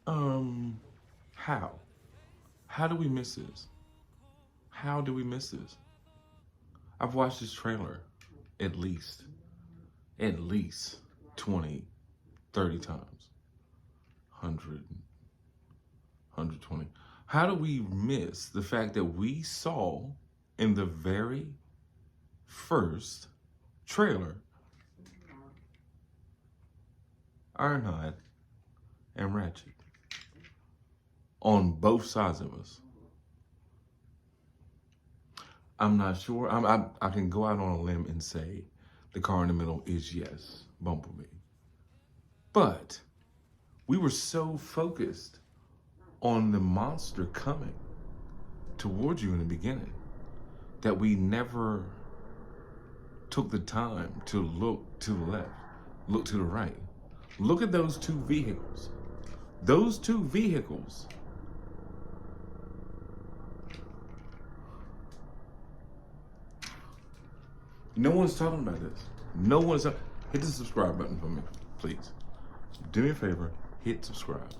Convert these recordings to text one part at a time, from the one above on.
Um, how? How do we miss this? How do we miss this? I've watched this trailer at least, at least 20, 30 times. 100, How do we miss the fact that we saw in the very first trailer Ironhide and Ratchet on both sides of us? I'm not sure. I can go out on a limb and say the car in the middle is, yes, Bumblebee. But we were so focused on the monster coming towards you in the beginning that we never took the time to look to the left, look to the right. Look at those two vehicles. Those two vehicles no one's talking about this. No one's hit the subscribe button for me, please. Do me a favor, hit subscribe.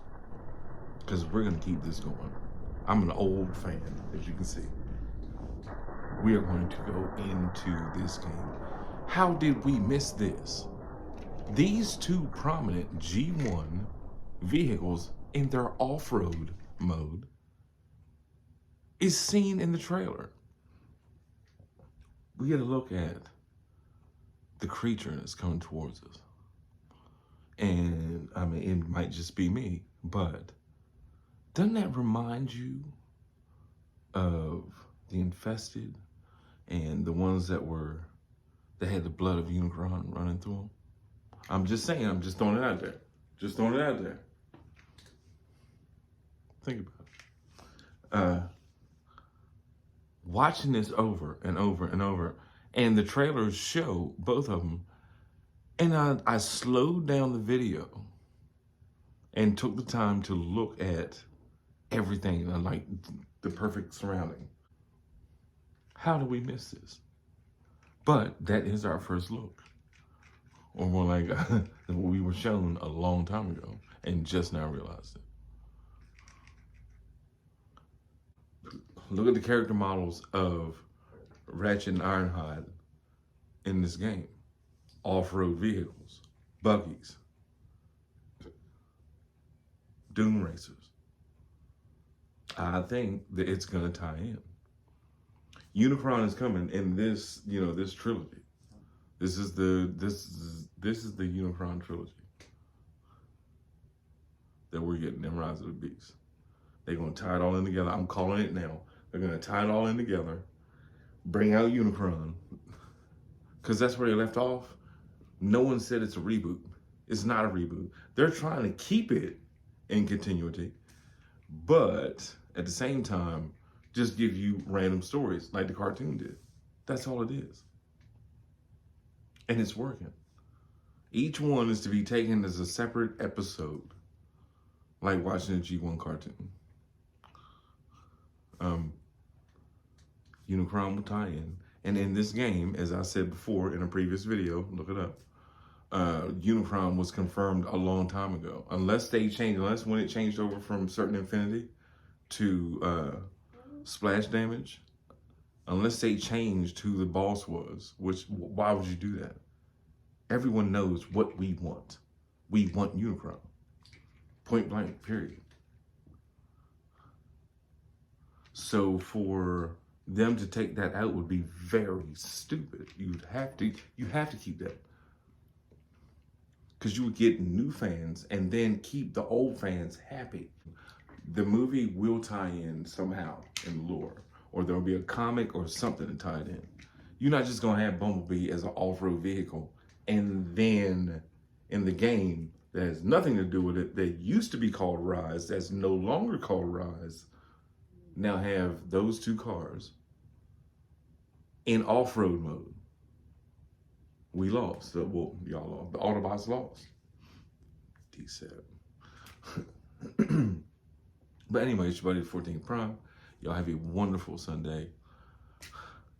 Because we're gonna keep this going. I'm an old fan, as you can see. We are going to go into this game. How did we miss this? These two prominent G1 vehicles in their off-road mode is seen in the trailer. We get a look at the creature that's coming towards us. And I mean, it might just be me, but doesn't that remind you of the infested and the ones that had the blood of Unicron running through them? I'm just saying, I'm just throwing it out there. Just throwing it out there. Think about it. Watching this over and over and over, and the trailers show both of them, and I slowed down the video and took the time to look at everything, like the perfect surrounding. How do we miss this? But that is our first look. Or more like what we were shown a long time ago and just now realized it. Look at the character models of Ratchet and Ironhide in this game. Off-road vehicles, buggies, dune racers. I think that it's gonna tie in. Unicron is coming in this, this trilogy. This is the Unicron trilogy that we're getting in Rise of the Beast. They're gonna tie it all in together. I'm calling it now. They're gonna tie it all in together, bring out Unicron, because that's where they left off. No one said it's a reboot. It's not a reboot. They're trying to keep it in continuity, but at the same time, just give you random stories like the cartoon did. That's all it is. And it's working. Each one is to be taken as a separate episode, like watching a G1 cartoon. Unicron will tie in. And in this game, as I said before in a previous video, look it up, Unicron was confirmed a long time ago. Unless when it changed over from certain infinity to splash damage, unless they changed who the boss was, why would you do that? Everyone knows what we want. We want Unicron. Point blank, period. So for them to take that out would be very stupid. You have to keep that. Because you would get new fans and then keep the old fans happy. The movie will tie in somehow in lore, or there'll be a comic or something to tie it in. You're not just gonna have Bumblebee as an off-road vehicle and then in the game that has nothing to do with it, that used to be called Rise, that's no longer called Rise, now have those two cars in off-road mode. We lost. Well, y'all lost. The Autobots lost. D7. But anyway, it's your buddy, 14th Prime. Y'all have a wonderful Sunday.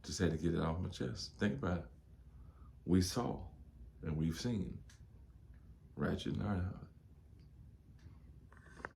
Just had to get it off my chest. Think about it. We saw and we've seen Ratchet and Ironhide.